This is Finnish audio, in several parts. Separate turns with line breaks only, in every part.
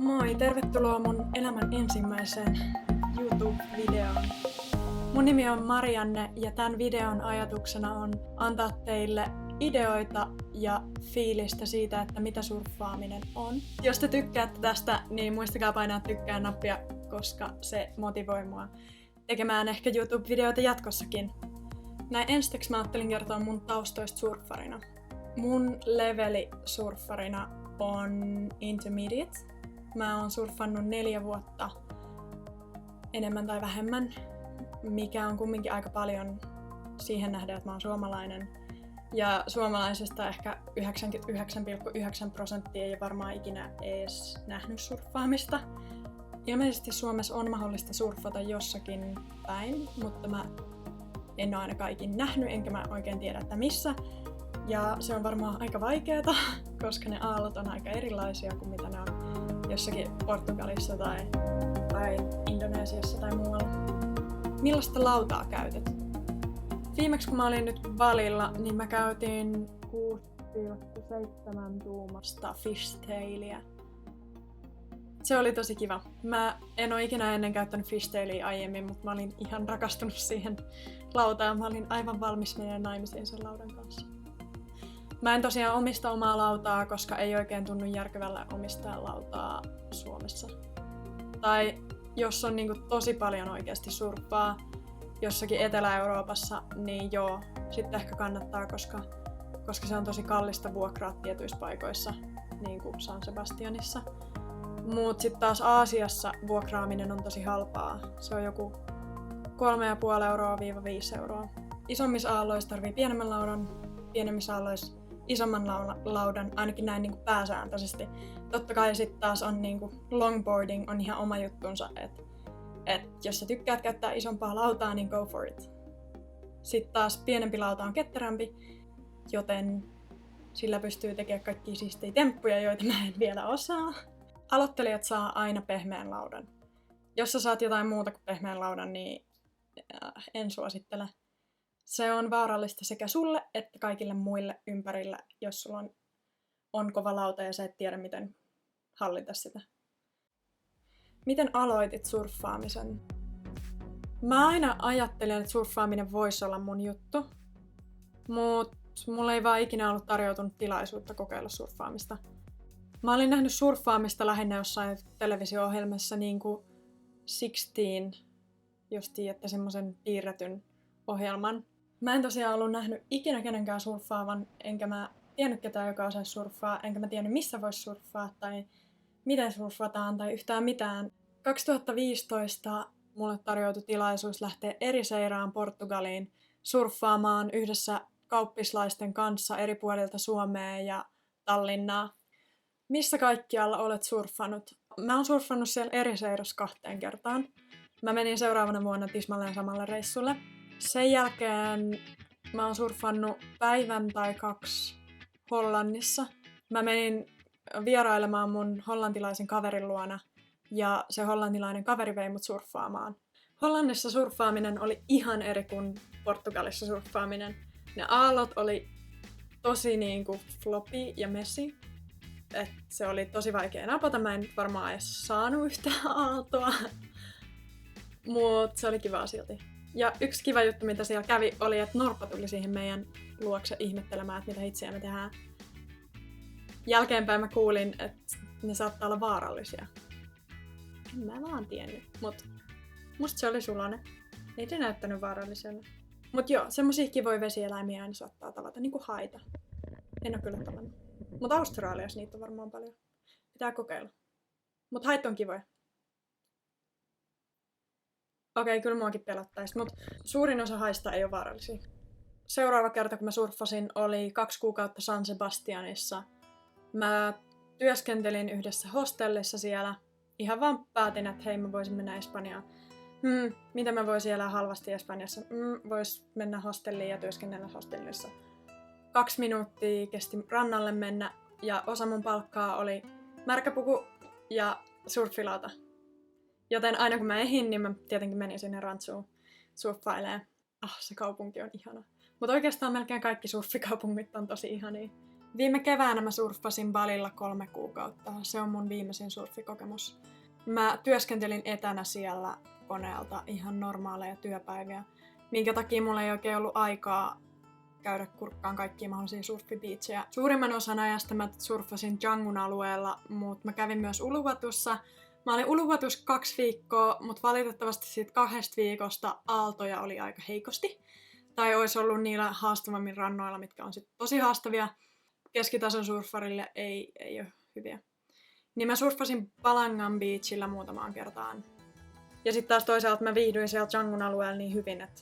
Moi, tervetuloa mun elämän ensimmäiseen YouTube-videoon. Mun nimi on Marianne ja tämän videon ajatuksena on antaa teille ideoita ja fiilistä siitä, että mitä surffaaminen on. Jos te tykkäätte tästä, niin muistakaa painaa tykkää-nappia, koska se motivoi mua tekemään ehkä YouTube-videoita jatkossakin. Näin ensiksi mä ajattelin kertoa mun taustoista surffarina. Mun leveli surffarina on intermediate. Mä oon surffannut 4 vuotta enemmän tai vähemmän, mikä on kumminkin aika paljon siihen nähden, että mä oon suomalainen. Ja suomalaisesta ehkä 99,9% ei varmaan ikinä edes nähnyt surffaamista. Ilmeisesti Suomessa on mahdollista surffata jossakin päin, mutta mä en ole ainakaan ikinä nähnyt, enkä mä oikein tiedä, että missä. Ja se on varmaan aika vaikeeta, koska ne aallot on aika erilaisia kuin mitä ne on jossakin Portugalissa tai Indonesiassa tai muualla. Millaista lautaa käytät? Viimeksi kun mä olin nyt Balilla, niin mä käytin 6,7 tuumasta fishtailia. Se oli tosi kiva. Mä en ole ikinä ennen käyttänyt fishtailia aiemmin, mutta mä olin ihan rakastunut siihen lautaan. Mä olin aivan valmis menemään naimisiin sen laudan kanssa. Mä en tosiaan omista omaa lautaa, koska ei oikein tunnu järkevällä omistaa lautaa Suomessa. Tai jos on niinku tosi paljon oikeasti surffaa jossakin Etelä-Euroopassa, niin joo, sitten ehkä kannattaa, koska se on tosi kallista vuokraa tietyissä paikoissa, niin kuin San Sebastianissa. Mut sitten taas Aasiassa vuokraaminen on tosi halpaa. Se on joku 3,5 euroa - 5 euroa. Isommissa aalloissa tarvii pienemmän laudan, pienemmissä aalloissa isomman laudan, ainakin näin niin kuin pääsääntöisesti. Totta kai sitten taas on niin kuin longboarding on ihan oma juttunsa, että jos sä tykkäät käyttää isompaa lautaa, niin go for it. Sitten taas pienempi lauta on ketterämpi, joten sillä pystyy tekemään kaikkia siistejä temppuja, joita mä en vielä osaa. Aloittelijat saa aina pehmeän laudan. Jos sä saat jotain muuta kuin pehmeän laudan, niin en suosittele. Se on vaarallista sekä sulle että kaikille muille ympärillä, jos sulla on kova lauta ja sä et tiedä, miten hallita sitä. Miten aloitit surffaamisen? Mä aina ajattelin, että surffaaminen voisi olla mun juttu, mutta mulla ei vaan ikinä ollut tarjoutunut tilaisuutta kokeilla surffaamista. Mä olin nähnyt surffaamista lähinnä jossain televisio-ohjelmassa niin kuin 16, jos tiedätte semmoisen piirretyn ohjelman. Mä en tosiaan ollut nähnyt ikinä kenenkään surffaavan, enkä mä tiennyt ketään, joka osaisi surffaa, enkä mä tiennyt missä voisi surffaa tai miten surffataan tai yhtään mitään. 2015 mulle tarjoutui tilaisuus lähteä Ericeiraan Portugaliin surffaamaan yhdessä kauppislaisten kanssa eri puolilta Suomea ja Tallinnaa. Missä kaikkialla olet surffannut? Mä oon surffannut siellä Ericeirassa 2 kertaan. Mä menin seuraavana vuonna tismalleen samalle reissulle. Sen jälkeen mä oon surffannut päivän tai 2 Hollannissa. Mä menin vierailemaan mun hollantilaisen kaverin luona ja se hollantilainen kaveri vei mut surffaamaan. Hollannissa surffaaminen oli ihan eri kuin Portugalissa surffaaminen. Ne aallot oli tosi niinku floppy ja messy. Et se oli tosi vaikea napata. Mä en varmaan edes saanut yhtään aaltoa. Mut se oli kivaa silti. Ja yksi kiva juttu, mitä siellä kävi, oli, että norppa tuli siihen meidän luokse ihmettelemään, että mitä itseä me tehdään. Jälkeenpäin mä kuulin, että ne saattaa olla vaarallisia. En mä vaan tiennyt, mut musta se oli sulonen. Ei se näyttänyt vaaralliselle. Mut joo, semmosia kivoja vesieläimiä aina saattaa tavata, niinku haita. En oo kyllä tavannut. Mut Australiassa niitä on varmaan paljon. Pitää kokeilla. Mut hait on kivoja. Okei, kyllä muakin pelottais, mutta suurin osa haista ei ole vaarallisia. Seuraava kerta, kun mä surffasin, oli 2 kuukautta San Sebastianissa. Mä työskentelin yhdessä hostellissa siellä. Ihan vaan päätin, että hei, mä voisin mennä Espanjaan. Mitä mä voisin elää halvasti Espanjassa? Vois mennä hostelliin ja työskennellä hostellissa. 2 minuuttia kesti rannalle mennä ja osa mun palkkaa oli märkäpuku ja surffilauta. Joten aina kun mä ehin, niin mä tietenkin menin sinne rantsuun surffailemaan. Se kaupunki on ihana. Mutta oikeastaan melkein kaikki surffikaupungit on tosi ihania. Viime keväänä mä surffasin Balilla 3 kuukautta. Se on mun viimeisin surfikokemus. Mä työskentelin etänä siellä koneelta ihan normaaleja työpäiviä, minkä takia mulla ei oikein ollut aikaa käydä kurkkaan kaikkia mahdollisia surfibiitsejä. Suurimman osan ajasta mä surffasin Jangun alueella, mutta mä kävin myös Uluwatussa. Mä olin Uluwatussa 2 viikkoa, mutta valitettavasti siitä 2 viikosta aaltoja oli aika heikosti. Tai olisi ollut niillä haastavammin rannoilla, mitkä on sitten tosi haastavia. Keskitason surffarille ei ole hyviä. Niin mä surffasin Palangan Beachillä muutamaan kertaan. Ja sitten taas toisaalta mä viihdyin siellä Jangun alueella niin hyvin, että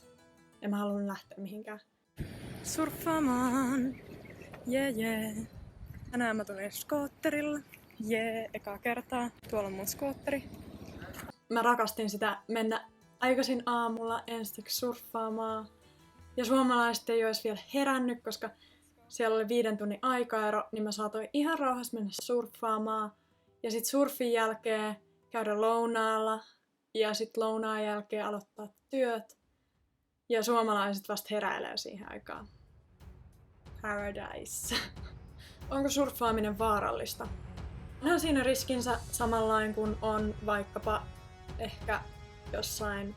en mä halunnut lähteä mihinkään. Surffaamaan, jee. Tänään mä tulin skootterilla, ekaa kertaa. Tuolla on mun skootteri. Mä rakastin sitä mennä aikaisin aamulla ensiksi surffaamaan. Ja suomalaiset ei olisi vielä herännyt, koska siellä oli 5 tunnin aikaero, niin mä saatoin ihan rauhassa mennä surffaamaan. Ja sit surfin jälkeen käydä lounaalla. Ja sit lounaan jälkeen aloittaa työt. Ja suomalaiset vasta heräilee siihen aikaan. Paradise. Onko surffaaminen vaarallista? Onhan siinä riskinsä samanlainen kuin on vaikkapa ehkä jossain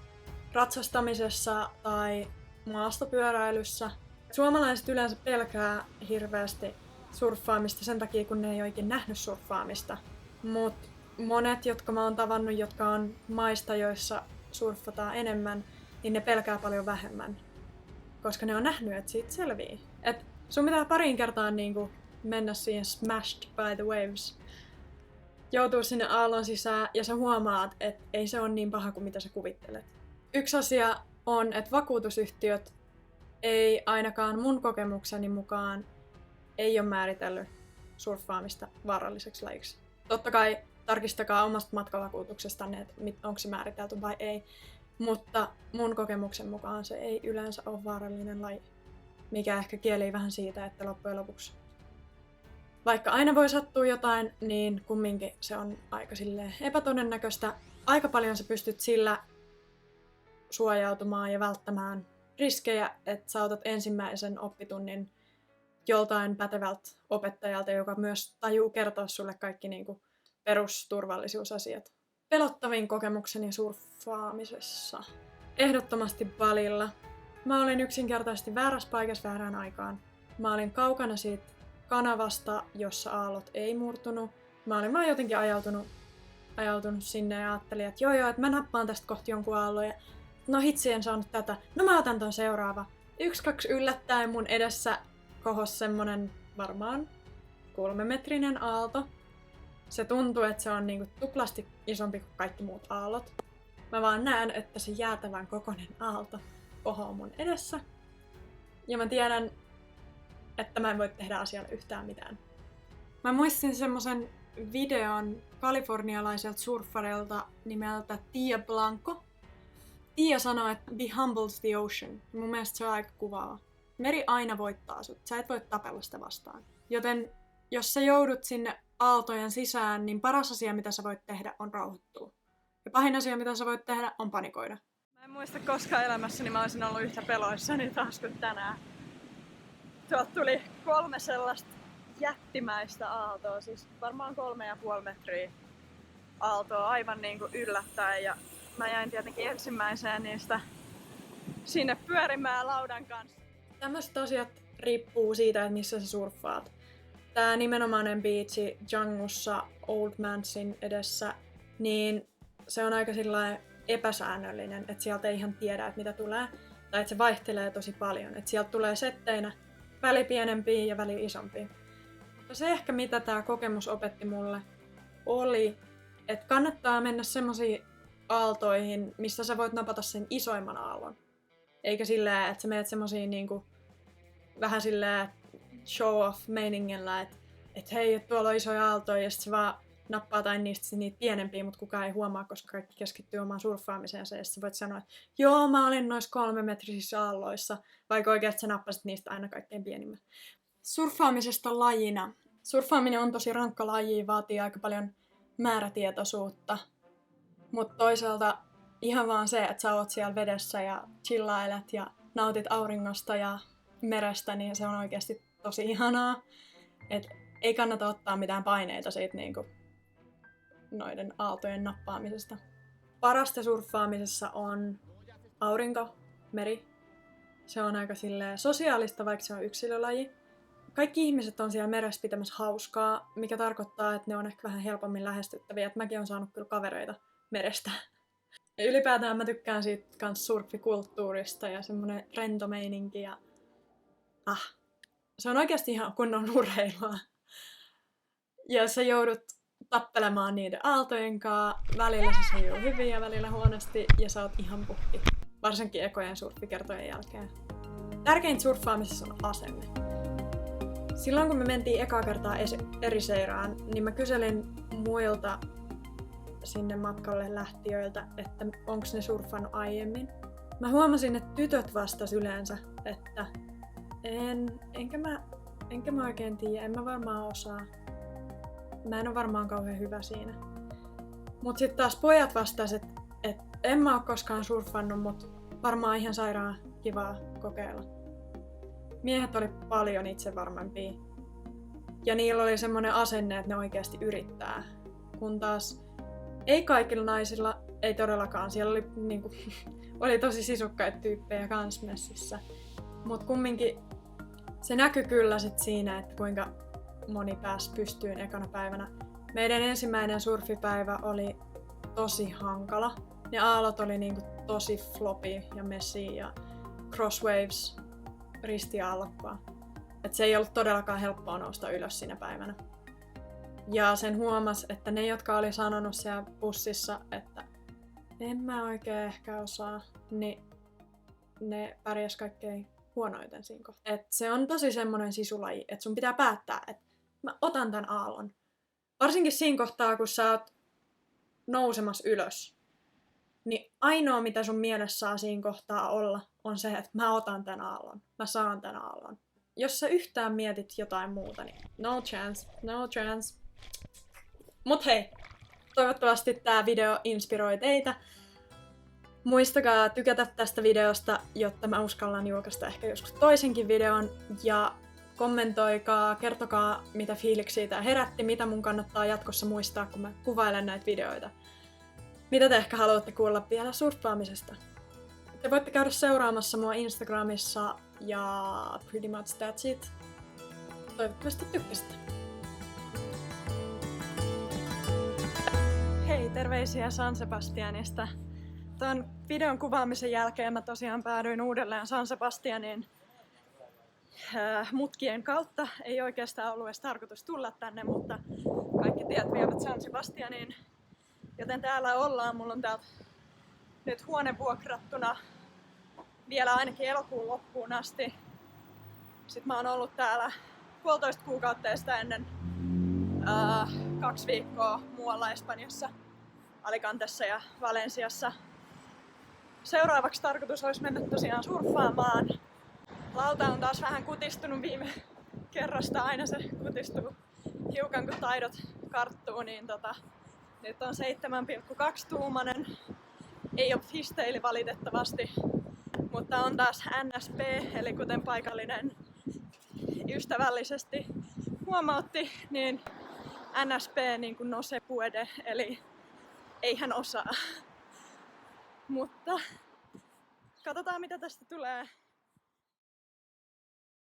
ratsastamisessa tai maastopyöräilyssä. Suomalaiset yleensä pelkää hirveästi surffaamista sen takia, kun ne ei oikein nähnyt surffaamista. Mut monet, jotka mä oon tavannut, jotka on maista, joissa surffataan enemmän, niin ne pelkää paljon vähemmän. Koska ne on nähnyt, että siitä selvii. Et sun pitää pariin kertaan niinku mennä siihen smashed by the waves. Joutuu sinne aallon sisään ja sä huomaat, että ei se ole niin paha kuin mitä sä kuvittelet. Yksi asia on, että vakuutusyhtiöt ei ainakaan mun kokemukseni mukaan ei ole määritellyt surffaamista vaaralliseksi lajiksi. Totta kai tarkistakaa omasta matkavakuutuksestanne, että onko se määritelty vai ei. Mutta mun kokemuksen mukaan se ei yleensä ole vaarallinen laji. Mikä ehkä kielii vähän siitä, että loppujen lopuksi vaikka aina voi sattua jotain, niin kumminkin se on aika epätodennäköistä. Aika paljon sä pystyt sillä suojautumaan ja välttämään riskejä, että sä otat ensimmäisen oppitunnin joltain pätevältä opettajalta, joka myös tajuu kertoa sulle kaikki niinku perusturvallisuusasiat. Pelottavin kokemukseni surffaamisessa. Ehdottomasti Balilla. Mä olin yksinkertaisesti väärässä paikassa väärään aikaan. Mä olin kaukana siitä kanavasta, jossa aallot ei murtunut. Mä olin vaan jotenkin ajautunut sinne ja ajattelin, että joo, että mä nappaan tästä kohti jonkun aallon. Ja no hitsi, en saanut tätä. No mä otan ton seuraava. 1-2 yllättäen mun edessä kohos semmonen varmaan 3-metrinen aalto. Se tuntuu, että se on niinku tuplasti isompi kuin kaikki muut aallot. Mä vaan näen, että se jäätävän kokoinen aalto kohoo mun edessä. Ja mä tiedän, että mä en voi tehdä asialle yhtään mitään. Mä muistin semmosen videon kalifornialaiselta surffarilta nimeltä Tia Blanco. Tia sanoi, että be humble to the ocean. Mun mielestä se on aika kuvaava. Meri aina voittaa sut. Sä et voi tapella sitä vastaan. Joten jos sä joudut sinne aaltojen sisään, niin paras asia, mitä sä voit tehdä, on rauhoittua. Ja pahin asia, mitä sä voit tehdä, on panikoida. Mä en muista koskaan elämässäni mä olisin ollut yhtä peloissani taas kuin tänään. Tuolta tuli 3 sellaista jättimäistä aaltoa, siis varmaan 3,5 metriä aaltoa aivan niin kuin yllättäen. Ja mä jäin tietenkin ensimmäiseen niistä sinne pyörimään laudan kanssa. Tämmöiset asiat riippuu siitä, että missä sä surffaat. Tää nimenomainen biitsi Jangussa Old Mansin edessä, niin se on aika epäsäännöllinen, että sieltä ei ihan tiedä, että mitä tulee. Tai että se vaihtelee tosi paljon. Että sieltä tulee setteinä väli pienempiä ja väli isompia. Mutta se ehkä mitä tää kokemus opetti mulle oli, että kannattaa mennä semmosiin aaltoihin, missä sä voit napata sen isoimman aallon. Eikä silleen, että sä menet semmosiin niinku vähän silleen show-off meiningillä, että hei, tuolla on isoja aaltoja ja sit se vaan nappaa tai niistä niitä pienempiä, mutta kukaan ei huomaa, koska kaikki keskittyy omaan surffaamiseensa ja sit sä voit sanoa, että joo, mä olin noissa 3-metrisissä aalloissa, vaikka oikeasti sä nappasit niistä aina kaikkein pienimmät. Surffaamisesta lajina. Surffaaminen on tosi rankka laji, vaatii aika paljon määrätietoisuutta, mutta toisaalta ihan vaan se, että sä oot siellä vedessä ja chillailet ja nautit auringosta ja merestä, niin se on oikeasti tosi ihanaa. Et ei kannata ottaa mitään paineita siitä niinku noiden aaltojen nappaamisesta. Parasta surffaamisessa on aurinko, meri. Se on aika sosiaalista, vaikka se on yksilölaji. Kaikki ihmiset on siellä meressä pitämässä hauskaa, mikä tarkoittaa, että ne on ehkä vähän helpommin lähestyttäviä. Et mäkin olen saanut kyllä kavereita merestä. Ja ylipäätään mä tykkään siitä kans surfikulttuurista ja semmonen rento meininki ja se on oikeasti ihan kunnon urheilua. Ja sä joudut tappelemaan niiden aaltojen kanssa. Välillä se sujuu hyvin ja välillä huonosti ja sä oot ihan puhki. Varsinkin ekojen surfikertojen jälkeen. Tärkeintä surffaamisessa on asenne. Silloin kun me mentiin ekaa kertaa Ericeiraan, niin mä kyselin muilta sinne matkalle lähtiöiltä, että onko ne surffannut aiemmin. Mä huomasin, että tytöt vastas yleensä, että enkä mä oikein tiedä, en mä varmaan osaa. Mä en ole varmaan kauhean hyvä siinä. Mut sit taas pojat vastas, että en mä oo koskaan surffannut, mut varmaan ihan sairaan kivaa kokeilla. Miehet oli paljon itsevarmempia. Ja niillä oli semmonen asenne, että ne oikeasti yrittää. Kun taas ei kaikilla naisilla, ei todellakaan. Siellä oli, oli tosi sisukkaita tyyppejä kans messissä. Mut kumminkin se näkyi kyllä sit siinä, että kuinka moni pääsi pystyyn ekana päivänä. Meidän ensimmäinen surfipäivä oli tosi hankala. Ne aallot oli tosi floppy ja messy ja crosswaves ristiaallokkoa. Et se ei ollut todellakaan helppoa nousta ylös siinä päivänä. Ja sen huomas, että ne, jotka oli sanonut siellä bussissa, että en mä oikein ehkä osaa, niin ne pärjäs kaikkein huonoiten siinä kohtaa. Et se on tosi semmoinen sisulaji, että sun pitää päättää, että mä otan tän aallon. Varsinkin siinä kohtaa, kun sä oot nousemassa ylös, niin ainoa mitä sun mielessä saa siinä kohtaa olla, on se, että mä otan tän aallon. Mä saan tän aallon. Jos sä yhtään mietit jotain muuta, niin no chance, no chance. Mut hei, toivottavasti tää video inspiroi teitä. Muistakaa tykätä tästä videosta, jotta mä uskallan julkaista ehkä joskus toisenkin videon. Ja kommentoikaa, kertokaa mitä fiiliksiä tää herätti, mitä mun kannattaa jatkossa muistaa, kun mä kuvailen näitä videoita. Mitä te ehkä haluatte kuulla vielä surffaamisesta? Te voitte käydä seuraamassa mua Instagramissa ja pretty much that's it. Toivottavasti tykkäsitte. Hei, terveisiä San Sebastianista. Tuon videon kuvaamisen jälkeen mä tosiaan päädyin uudelleen San Sebastianiin mutkien kautta. Ei oikeastaan ollut edes tarkoitus tulla tänne, mutta kaikki tiet vievät San Sebastianiin. Joten täällä ollaan. Mulla on täältä nyt huone vuokrattuna vielä ainakin elokuun loppuun asti. Sitten mä oon ollut täällä 1,5 kuukautta sitä ennen 2 viikkoa muualla Espanjassa, Alicantessa ja Valensiassa. Seuraavaksi tarkoitus olisi mennä tosiaan surffaamaan. Lauta on taas vähän kutistunut viime kerrasta, aina se kutistuu hiukan kun taidot karttuu, niin nyt on 7,2 tuumainen. Ei ole fishtaili valitettavasti, mutta on taas NSP, eli kuten paikallinen ystävällisesti huomautti, niin NSP niin kuin no se puede, eli ei hän osaa. Mutta katsotaan mitä tästä tulee.